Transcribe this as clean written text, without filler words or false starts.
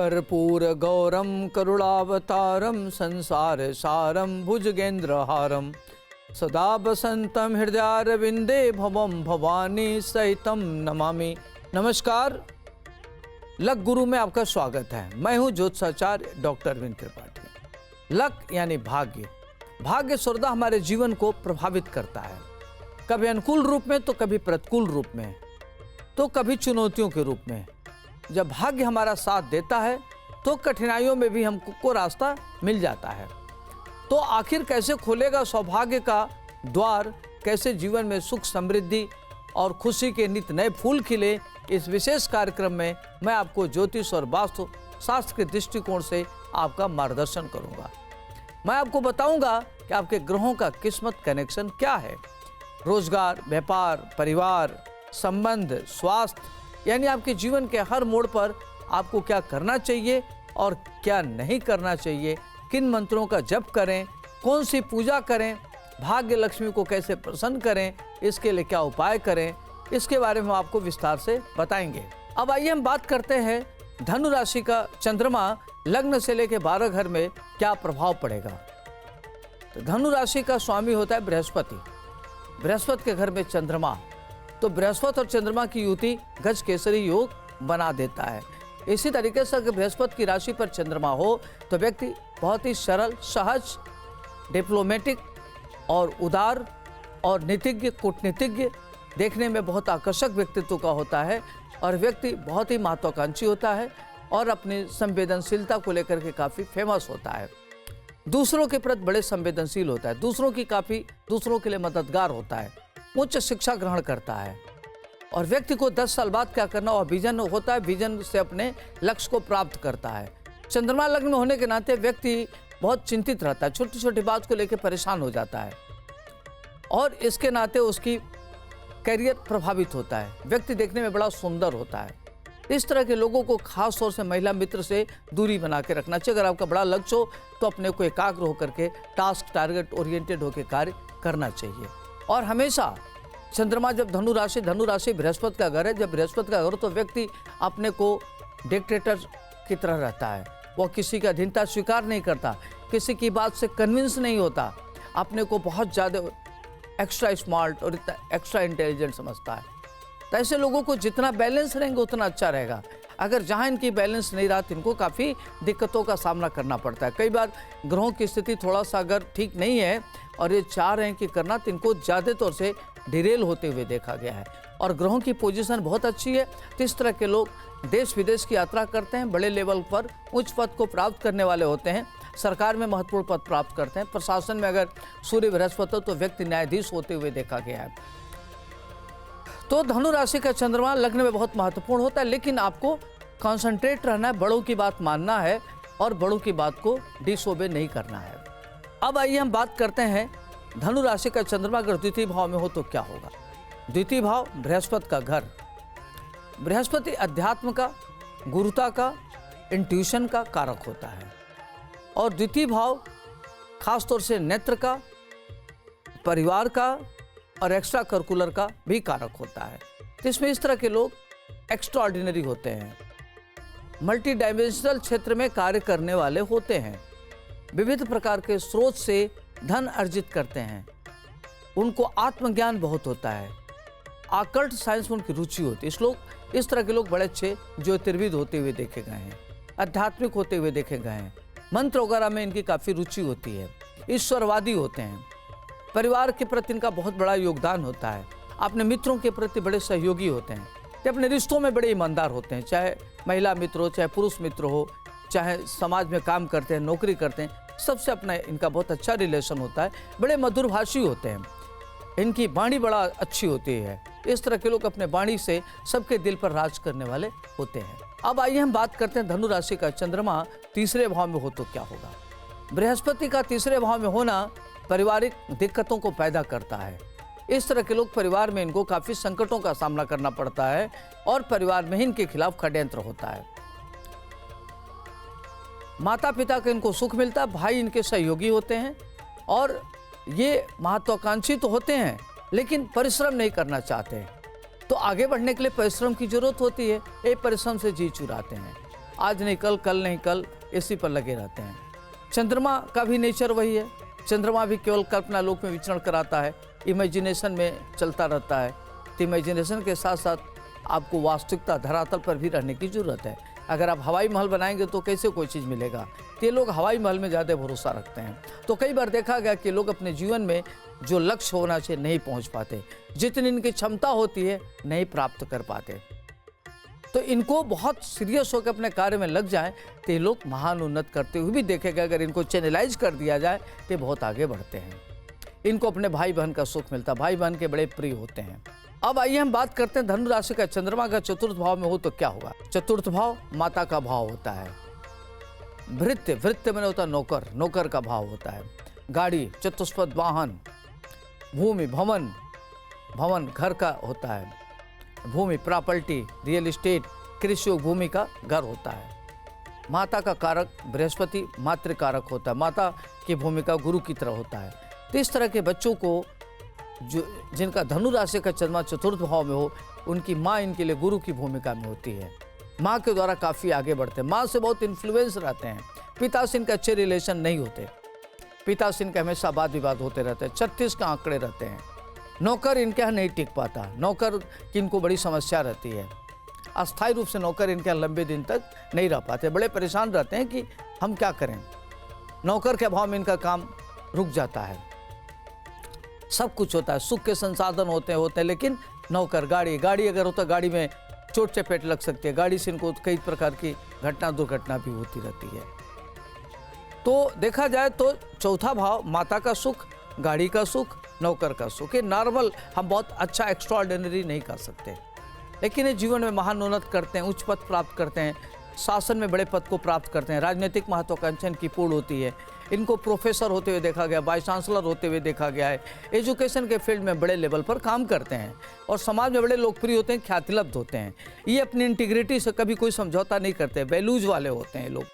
कर्पूरगौरं करुणावतारं संसारसारं भुजगेन्द्रहारं सदा वसन्तं हृदयारविन्दे भवं भवानी सहितं नमामि। नमस्कार, लक गुरु में आपका स्वागत है। मैं हूं ज्योतिषाचार्य डॉक्टर अरविंद त्रिपाठी। लक यानी भाग्य। भाग्य सर्वदा हमारे जीवन को प्रभावित करता है, कभी अनुकूल रूप में तो कभी प्रतिकूल रूप में, तो कभी चुनौतियों के रूप में। जब भाग्य हमारा साथ देता है तो कठिनाइयों में भी हमको रास्ता मिल जाता है। तो आखिर कैसे खोलेगा सौभाग्य का द्वार, कैसे जीवन में सुख समृद्धि और खुशी के नित नए फूल खिले, इस विशेष कार्यक्रम में मैं आपको ज्योतिष और वास्तु शास्त्र के दृष्टिकोण से आपका मार्गदर्शन करूंगा। मैं आपको बताऊंगा कि आपके ग्रहों का किस्मत कनेक्शन क्या है। रोजगार, व्यापार, परिवार, संबंध, स्वास्थ्य, यानी आपके जीवन के हर मोड़ पर आपको क्या करना चाहिए और क्या नहीं करना चाहिए, किन मंत्रों का जप करें, कौन सी पूजा करें, भाग्य लक्ष्मी को कैसे प्रसन्न करें, इसके लिए क्या उपाय करें, इसके बारे में आपको विस्तार से बताएंगे। अब आइए हम बात करते हैं धनु राशि का चंद्रमा लग्न से लेकर 12 घर में क्या प्रभाव पड़ेगा। तो धनु राशि का स्वामी होता है बृहस्पति। बृहस्पति के घर में चंद्रमा, तो बृहस्पति और चंद्रमा की युति गज केसरी योग बना देता है। इसी तरीके से अगर बृहस्पति की राशि पर चंद्रमा हो तो व्यक्ति बहुत ही सरल, सहज, डिप्लोमेटिक और उदार और नीतिज्ञ, कूटनीतिज्ञ, देखने में बहुत आकर्षक व्यक्तित्व का होता है और व्यक्ति बहुत ही महत्वाकांक्षी होता है और अपनी संवेदनशीलता को लेकर के काफ़ी फेमस होता है। दूसरों के प्रति बड़े संवेदनशील होता है, दूसरों के लिए मददगार होता है, उच्च शिक्षा ग्रहण करता है और व्यक्ति को 10 साल बाद क्या करना और विजन होता है, विजन से अपने लक्ष्य को प्राप्त करता है। चंद्रमा लग्न में होने के नाते व्यक्ति बहुत चिंतित रहता है, छोटी छोटी बात को लेकर परेशान हो जाता है और इसके नाते उसकी करियर प्रभावित होता है। व्यक्ति देखने में बड़ा सुंदर होता है। इस तरह के लोगों को खास तौर से महिला मित्र से दूरी बना के रखना चाहिए। अगर आपका बड़ा लक्ष्य हो तो अपने को एकाग्र होकर के टास्क टारगेट ओरिएंटेड होकर कार्य करना चाहिए। और हमेशा चंद्रमा जब धनु राशि बृहस्पति का घर है, जब बृहस्पति का घर तो व्यक्ति अपने को डिक्टेटर की तरह रहता है। वो किसी का अधीनता स्वीकार नहीं करता, किसी की बात से कन्विंस नहीं होता, अपने को बहुत ज़्यादा एक्स्ट्रा स्मार्ट और एक्स्ट्रा इंटेलिजेंट समझता है। तो ऐसे लोगों को जितना बैलेंस रहेंगे उतना अच्छा रहेगा। अगर जहाँ इनकी बैलेंस नहीं रहा तो इनको काफ़ी दिक्कतों का सामना करना पड़ता है। कई बार ग्रहों की स्थिति थोड़ा सा अगर ठीक नहीं है और ये चाह रहे हैं कि करना, तो इनको ज़्यादा तौर से डिरेल होते हुए देखा गया है। और ग्रहों की पोजीशन बहुत अच्छी है तो इस तरह के लोग देश विदेश की यात्रा करते हैं, बड़े लेवल पर उच्च पद को प्राप्त करने वाले होते हैं, सरकार में महत्वपूर्ण पद प्राप्त करते हैं। प्रशासन में अगर सूर्य बृहस्पति हो तो व्यक्ति न्यायाधीश होते हुए देखा गया है। तो धनु राशि का चंद्रमा लग्न में बहुत महत्वपूर्ण होता है, लेकिन आपको कॉन्सेंट्रेट रहना है, बड़ों की बात मानना है और बड़ों की बात को डिसओबे नहीं करना है। अब आइए हम बात करते हैं धनु राशि का चंद्रमा अगर द्वितीय भाव में हो तो क्या होगा। द्वितीय भाव बृहस्पति का घर। बृहस्पति अध्यात्म का, गुरुता का, इंट्यूशन का कारक होता है और द्वितीय भाव खासतौर से नेत्र का, परिवार का और एक्स्ट्रा करिकुलर का भी कारक होता है। तो इसमें इस तरह के लोग एक्स्ट्रा ऑर्डिनरी होते हैं, मल्टी डायमेंशनल क्षेत्र में कार्य करने वाले होते हैं, विविध प्रकार के स्रोत से धन अर्जित करते हैं, उनको आत्मज्ञान बहुत होता है, आकल्ट साइंस में उनकी रुचि होती है। इस तरह के लोग बड़े अच्छे ज्योतिर्विद होते हुए देखे गए हैं, आध्यात्मिक होते हुए देखे गए हैं, मंत्र वगैरह में इनकी काफ़ी रुचि होती है, ईश्वरवादी होते हैं, परिवार के प्रति इनका बहुत बड़ा योगदान होता है, अपने मित्रों के प्रति बड़े सहयोगी होते हैं, अपने रिश्तों में बड़े ईमानदार होते हैं, चाहे महिला मित्र हो, चाहे पुरुष मित्र हो, चाहे समाज में काम करते हैं, नौकरी करते हैं, सबसे अपना इनका बहुत अच्छा रिलेशन होता है, बड़े मधुरभाषी होते हैं, इनकी वाणी बड़ा अच्छी होती है। इस तरह के लोग अपने वाणी से सबके दिल पर राज करने वाले होते हैं। अब आइए हम बात करते हैं धनु राशि का चंद्रमा तीसरे भाव में हो तो क्या होगा। बृहस्पति का तीसरे भाव में होना पारिवारिक दिक्कतों को पैदा करता है। इस तरह के लोग परिवार में इनको काफ़ी संकटों का सामना करना पड़ता है और परिवार में ही इनके खिलाफ षड्यंत्र होता है। माता पिता का इनको सुख मिलता है, भाई इनके सहयोगी होते हैं और ये महत्वाकांक्षी तो होते हैं लेकिन परिश्रम नहीं करना चाहते। तो आगे बढ़ने के लिए परिश्रम की जरूरत होती है, ये परिश्रम से जी चुराते हैं। आज नहीं कल, कल नहीं कल, इसी पर लगे रहते हैं। चंद्रमा का भी नेचर वही है। चंद्रमा भी केवल कल्पना लोक में विचरण कराता है, इमेजिनेशन में चलता रहता है। तो इमेजिनेशन के साथ साथ आपको वास्तविकता धरातल पर भी रहने की जरूरत है। अगर आप हवाई महल बनाएंगे तो कैसे कोई चीज़ मिलेगा। तो ये लोग हवाई महल में ज़्यादा भरोसा रखते हैं। तो कई बार देखा गया कि लोग अपने जीवन में जो लक्ष्य होना चाहिए नहीं पहुंच पाते, जितनी इनकी क्षमता होती है नहीं प्राप्त कर पाते। तो इनको बहुत सीरियस होकर अपने कार्य में लग जाएं तो ये लोग महान उन्नत करते हुए भी देखेगा। अगर इनको चैनलाइज कर दिया जाए तो बहुत आगे बढ़ते हैं। इनको अपने भाई बहन का सुख मिलता है, भाई बहन के बड़े प्रिय होते हैं। अब आइए हम बात करते हैं धनु राशि का चंद्रमा का चतुर्थ भाव में हो तो क्या होगा। चतुर्थ भाव माता का भाव होता है। भृत्य, भृत्य में होता है नौकर, नौकर का भाव होता है। गाड़ी, चतुष्पद वाहन, भूमि, भवन, भवन घर का होता है। भूमि, प्रॉपर्टी, रियल एस्टेट, कृषि भूमि का घर होता है। माता का कारक बृहस्पति मातृ कारक होता है, माता की भूमिका गुरु की तरह होता है। तो इस तरह के बच्चों को जो जिनका धनु राशि का चंद्रमा चतुर्थ भाव में हो, उनकी माँ इनके लिए गुरु की भूमिका में होती है। माँ के द्वारा काफ़ी आगे बढ़ते हैं, माँ से बहुत इन्फ्लुएंस रहते हैं। पिता से इनके अच्छे रिलेशन नहीं होते, पिता से इनके हमेशा वाद विवाद होते रहते हैं। 36 का आंकड़े रहते हैं। नौकर इनके यहाँ नहीं टिक पाता, नौकर की इनको बड़ी समस्या रहती है। अस्थायी रूप से नौकर इनके यहाँ लंबे दिन तक नहीं रह पाते, बड़े परेशान रहते हैं कि हम क्या करें। नौकर के अभाव में इनका काम रुक जाता है। सब कुछ होता है, सुख के संसाधन होते हैं, लेकिन नौकर, गाड़ी अगर होता, गाड़ी में चोट चपेट लग सकती है, गाड़ी से इनको कई प्रकार की घटना दुर्घटना भी होती रहती है। तो देखा जाए तो चौथा भाव माता का सुख, गाड़ी का सुख, नौकर का सुख, ये नॉर्मल हम बहुत अच्छा एक्स्ट्राऑर्डिनरी नहीं कर सकते, लेकिन ये जीवन में महान उन्नत करते हैं, उच्च पद प्राप्त करते हैं, शासन में बड़े पद को प्राप्त करते हैं, राजनीतिक महत्वाकांक्षा इनकी पूर्ण होती है। इनको प्रोफेसर होते हुए देखा गया, वाइस चांसलर होते हुए देखा गया है। एजुकेशन के फील्ड में बड़े लेवल पर काम करते हैं और समाज में बड़े लोकप्रिय होते हैं, ख्यातिलब्ध होते हैं। ये अपनी इंटीग्रिटी से कभी कोई समझौता नहीं करते, वैल्यूज वाले होते हैं लोग।